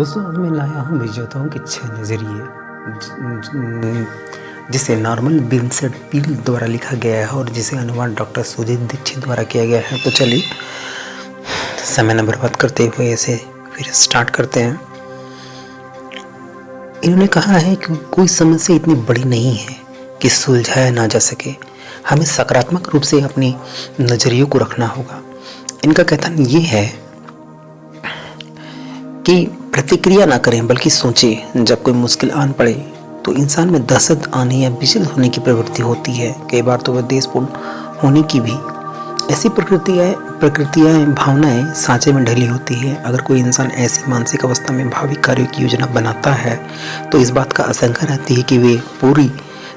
दोस्तों, आज मैं लाया हूँ विजेताओं के 6 नज़रिए जिसे नॉर्मन विंसेंट पील द्वारा लिखा गया है और जिसे अनुवाद डॉक्टर सुजीत दीक्षित द्वारा किया गया है। तो चलिए समय न बर्बाद करते हुए इसे फिर स्टार्ट करते हैं। इन्होंने कहा है कि कोई समस्या इतनी बड़ी नहीं है कि सुलझाया ना जा सके। हमें सकारात्मक रूप से अपने नज़रियों को रखना होगा। इनका कहना ये है कि प्रतिक्रिया ना करें बल्कि सोचें। जब कोई मुश्किल आन पड़े तो इंसान में दहशत आने या विचलित होने की प्रवृत्ति होती है। कई बार तो वह देशपूर्ण होने की भी। ऐसी प्रकृतियाँ भावनाएं सांचे में ढली होती है। अगर कोई इंसान ऐसी मानसिक अवस्था में भावी कार्यों की योजना बनाता है तो इस बात का आशंका रहती है कि वे पूरी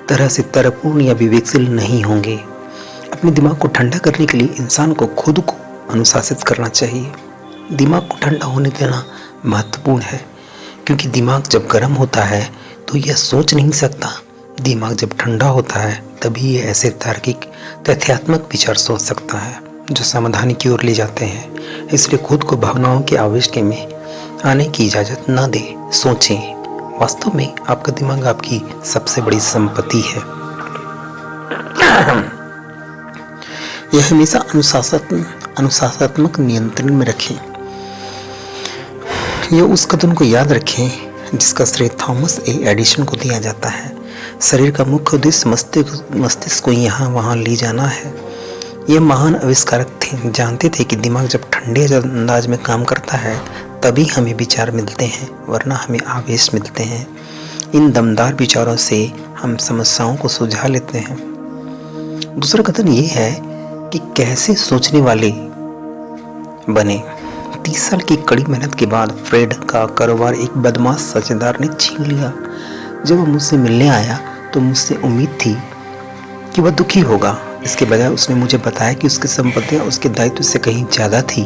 तरह से तर्कपूर्ण या विवेकशील नहीं होंगे। अपने दिमाग को ठंडा करने के लिए इंसान को खुद को अनुशासित करना चाहिए। दिमाग को ठंडा होने देना महत्वपूर्ण है, क्योंकि दिमाग जब गर्म होता है तो यह सोच नहीं सकता। दिमाग जब ठंडा होता है तभी यह ऐसे तार्किक तथ्यात्मक विचार सोच सकता है जो समाधान की ओर ले जाते हैं। इसलिए खुद को भावनाओं के आवेश में आने की इजाज़त न दें। सोचें। वास्तव में आपका दिमाग आपकी सबसे बड़ी संपत्ति है। यह हमेशा अनुशासनात्मक नियंत्रण में रखें। यह उस कथन को याद रखें जिसका श्रेय थॉमस ए एडिसन को दिया जाता है। शरीर का मुख्य उद्देश्य मस्तिष्क को यहाँ वहाँ ले जाना है। ये महान आविष्कारक थे, जानते थे कि दिमाग जब ठंडे अंदाज में काम करता है तभी हमें विचार मिलते हैं, वरना हमें आवेश मिलते हैं। इन दमदार विचारों से हम समस्याओं को सुलझा लेते हैं। दूसरा कथन ये है कि कैसे सोचने वाले बने। 30 साल की कड़ी मेहनत के बाद फ्रेड का कारोबार एक बदमाश साझेदार ने छीन लिया। जब वह मुझसे मिलने आया तो मुझसे उम्मीद थी कि वह दुखी होगा। इसके बजाय उसने मुझे बताया कि उसकी संपत्तियां उसके दायित्व से कहीं ज़्यादा थी।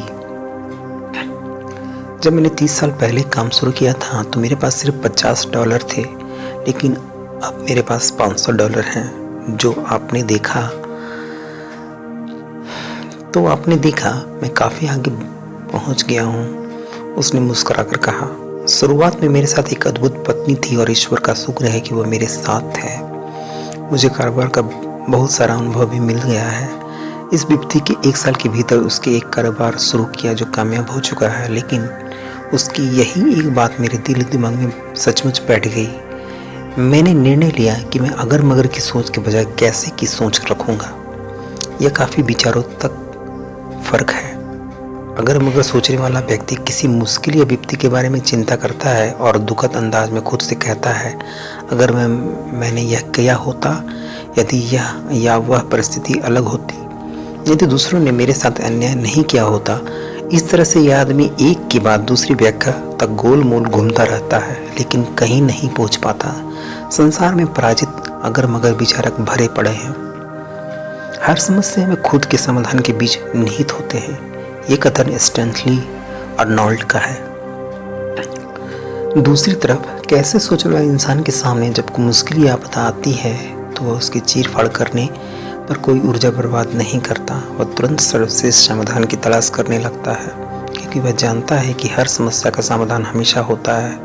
जब मैंने 30 साल पहले काम शुरू किया था तो मेरे पास सिर्फ $50 थे, लेकिन अब मेरे पास $500 हैं। जो आपने देखा मैं काफ़ी आगे पहुंच गया हूं, उसने मुस्कुराकर कहा। शुरुआत में मेरे साथ एक अद्भुत पत्नी थी और ईश्वर का शुक्र है कि वह मेरे साथ है। मुझे कारोबार का बहुत सारा अनुभव भी मिल गया है। इस विपत्ति के 1 साल के भीतर उसके एक कारोबार शुरू किया जो कामयाब हो चुका है, लेकिन उसकी यही एक बात मेरे दिल दिमाग में सचमुच बैठ गई। मैंने निर्णय लिया कि मैं अगर मगर की सोच के बजाय कैसे की सोच रखूँगा। यह काफ़ी विचारों तक फ़र्क है। अगर मगर सोचने वाला व्यक्ति किसी मुश्किल या विपत्ति के बारे में चिंता करता है और दुखद अंदाज में खुद से कहता है, अगर मैंने यह किया होता, यदि यह या वह परिस्थिति अलग होती, यदि दूसरों ने मेरे साथ अन्याय नहीं किया होता। इस तरह से यह आदमी एक के बाद दूसरी व्याख्या तक गोल मोल घूमता रहता है, लेकिन कहीं नहीं पहुंच पाता। संसार में पराजित अगर मगर विचारक भरे पड़े हैं। हर समस्या में खुद के समाधान के बीच निहित होते हैं। ये कथन स्टैनली अर्नोल्ड का है। दूसरी तरफ कैसे सोचने वाले इंसान के सामने जब कोई मुश्किल या आपदा आती है तो वह उसकी चीर फाड़ करने पर कोई ऊर्जा बर्बाद नहीं करता। वह तुरंत सर्वश्रेष्ठ समाधान की तलाश करने लगता है, क्योंकि वह जानता है कि हर समस्या का समाधान हमेशा होता है।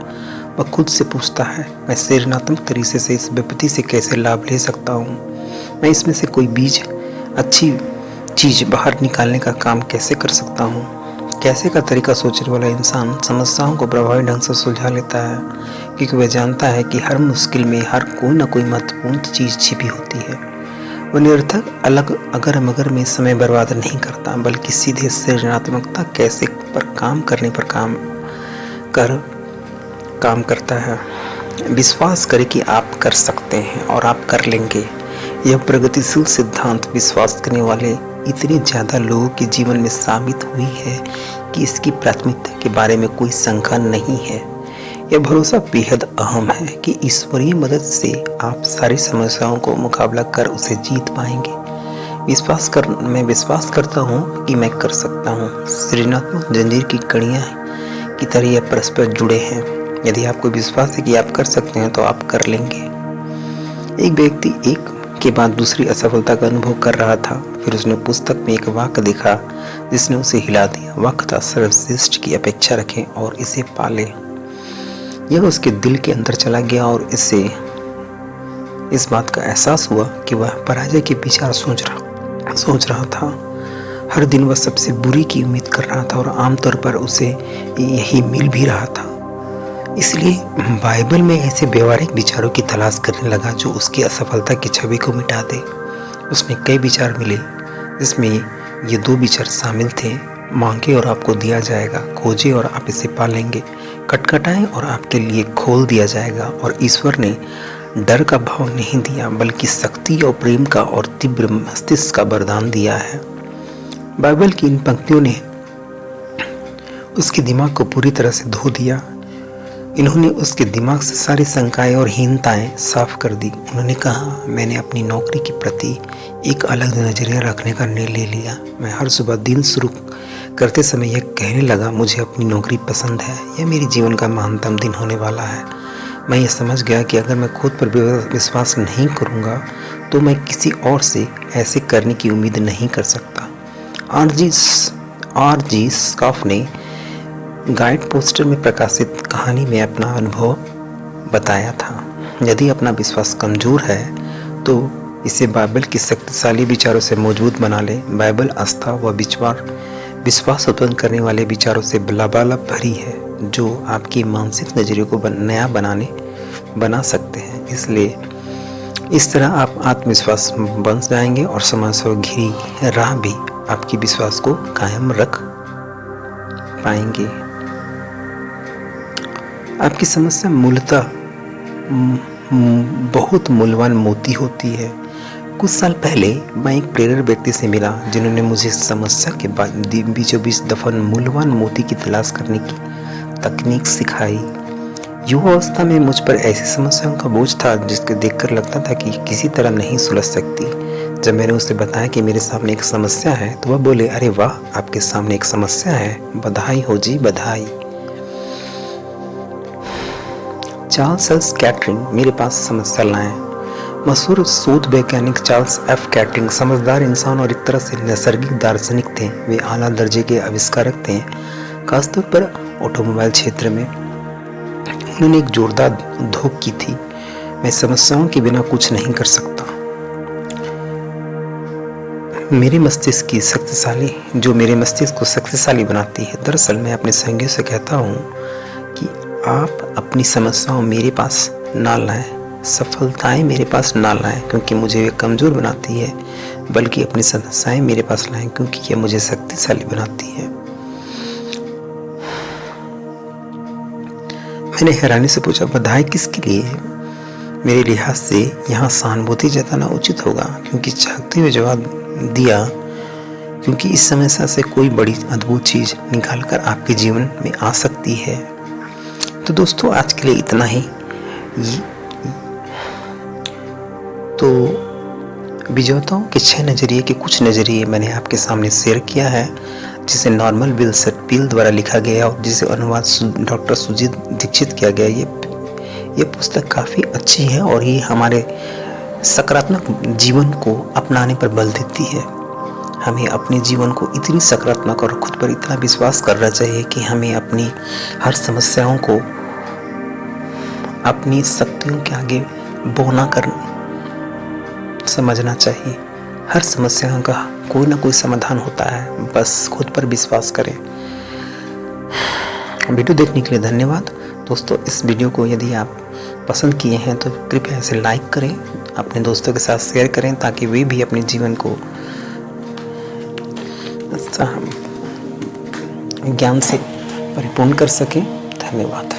वह खुद से पूछता है, मैं सृजनात्मक तरीके से इस विपत्ति से कैसे लाभ ले सकता हूँ। मैं इसमें से कोई अच्छी चीज़ बाहर निकालने का काम कैसे कर सकता हूँ। कैसे का तरीका सोचने वाला इंसान समस्याओं को प्रभावी ढंग से सुलझा लेता है, क्योंकि वह जानता है कि हर मुश्किल में हर कोई न कोई महत्वपूर्ण चीज़ छिपी होती है। वह निरर्थक अगर मगर में समय बर्बाद नहीं करता, बल्कि सीधे सृजनात्मकता कैसे पर काम करने पर काम करता है। विश्वास करें कि आप कर सकते हैं और आप कर लेंगे। यह प्रगतिशील सिद्धांत विश्वास करने वाले इतने ज़्यादा लोगों के जीवन में साबित हुई है कि इसकी प्राथमिकता के बारे में कोई शंका नहीं है। यह भरोसा बेहद अहम है कि ईश्वरीय मदद से आप सारी समस्याओं को मुकाबला कर उसे जीत पाएंगे। मैं विश्वास करता हूँ कि मैं कर सकता हूँ। सृजनात्मक जंजीर की कड़ियाँ की तरह यह परस्पर जुड़े हैं। यदि आपको विश्वास है कि आप कर सकते हैं तो आप कर लेंगे। एक व्यक्ति एक के बाद दूसरी असफलता का अनुभव कर रहा था। फिर उसने पुस्तक में एक वाक्य देखा जिसने उसे हिला दिया। वाक्य था, सर्वश्रेष्ठ की अपेक्षा रखें और इसे पालें। यह उसके दिल के अंदर चला गया और इससे इस बात का एहसास हुआ कि वह पराजय के विचार सोच रहा था। हर दिन वह सबसे बुरी की उम्मीद कर रहा था और आमतौर पर उसे यही मिल भी रहा था। इसलिए बाइबल में ऐसे व्यवहारिक विचारों की तलाश करने लगा जो उसकी असफलता की छवि को मिटा दे। उसमें कई विचार मिले जिसमें ये 2 विचार शामिल थे, मांगे और आपको दिया जाएगा, खोजे और आप इसे पालेंगे, खटखटाएं और आपके लिए खोल दिया जाएगा। और ईश्वर ने डर का भाव नहीं दिया बल्कि शक्ति और प्रेम का और तीव्र मस्तिष्क का वरदान दिया है। बाइबल की इन पंक्तियों ने उसके दिमाग को पूरी तरह से धो दिया। इन्होंने उसके दिमाग से सारी शंकाएं और हीनताएं साफ कर दी। उन्होंने कहा, मैंने अपनी नौकरी के प्रति एक अलग नजरिया रखने का निर्णय ले लिया। मैं हर सुबह दिन शुरू करते समय यह कहने लगा, मुझे अपनी नौकरी पसंद है, यह मेरे जीवन का महानतम दिन होने वाला है। मैं ये समझ गया कि अगर मैं खुद पर विश्वास नहीं करूँगा तो मैं किसी और से ऐसे करने की उम्मीद नहीं कर सकता। आर.जी. स्कॉफ ने गाइड पोस्टर में प्रकाशित कहानी में अपना अनुभव बताया था। यदि अपना विश्वास कमजोर है तो इसे बाइबल के शक्तिशाली विचारों से मजबूत बना ले। बाइबल आस्था व विश्वास उत्पन्न करने वाले विचारों से लबालब भरी है जो आपकी मानसिक नजरिए को नया बना सकते हैं। इसलिए इस तरह आप आत्मविश्वास बन जाएंगे और समाज से घिरी राह भी आपकी विश्वास को कायम रख पाएंगे। आपकी समस्या मूलतः बहुत मूल्यवान मोती होती है। कुछ साल पहले मैं एक प्रेरक व्यक्ति से मिला जिन्होंने मुझे समस्या के बीचों बीच दफन मूल्यवान मोती की तलाश करने की तकनीक सिखाई। युवा अवस्था में मुझ पर ऐसी समस्याओं का बोझ था जिसको देखकर लगता था कि किसी तरह नहीं सुलझ सकती। जब मैंने उसे बताया कि मेरे सामने एक समस्या है तो वह बोले, अरे वाह, आपके सामने एक समस्या है, बधाई हो जी, बधाई। चार्ल्स कैटरिंग मेरे पास समस्या लाए। मशहूर शोध वैज्ञानिक चार्ल्स एफ कैटरिंग समझदार इंसान और एक तरह से नैसर्गिक दार्शनिक थे। वे आला दर्जे के आविष्कारक थे, खासतौर पर ऑटोमोबाइल क्षेत्र में। उन्होंने एक जोरदार धोख की थी, मैं समस्याओं के बिना कुछ नहीं कर सकता। मेरे मस्तिष्क को शक्तिशाली बनाती है। दरअसल मैं अपने सहयोगियों से कहता हूँ कि आप अपनी समस्याओं मेरे पास ना लाएं, सफलताएं मेरे पास ना लाएं क्योंकि मुझे वे कमज़ोर बनाती है, बल्कि अपनी समस्याएं मेरे पास लाएं क्योंकि यह मुझे शक्तिशाली बनाती है। मैंने हैरानी से पूछा, बधाई किसके लिए? मेरे लिहाज से यहाँ सहानुभूति जताना उचित होगा, क्योंकि चाहते हुए जवाब दिया, क्योंकि इस समस्या से कोई बड़ी अद्भुत चीज़ निकालकर आपके जीवन में आ सकती है। तो दोस्तों, आज के लिए इतना ही। तो विजेताओं के 6 नज़रिए के कुछ नज़रिए मैंने आपके सामने शेयर किया है, जिसे नॉर्मन विल द्वारा लिखा गया और जिसे अनुवाद डॉक्टर सुजीत दीक्षित किया गया। ये पुस्तक काफ़ी अच्छी है और ये हमारे सकारात्मक जीवन को अपनाने पर बल देती है। हमें अपने जीवन को इतनी सकारात्मक और खुद पर इतना विश्वास करना चाहिए कि हमें अपनी हर समस्याओं को अपनी शक्तियों के आगे बोना कर समझना चाहिए। हर समस्या का कोई ना कोई समाधान होता है, बस खुद पर विश्वास करें। वीडियो देखने के लिए धन्यवाद दोस्तों। इस वीडियो को यदि आप पसंद किए हैं तो कृपया इसे लाइक करें, अपने दोस्तों के साथ शेयर करें ताकि वे भी अपने जीवन को ज्ञान से परिपूर्ण कर सकें। धन्यवाद।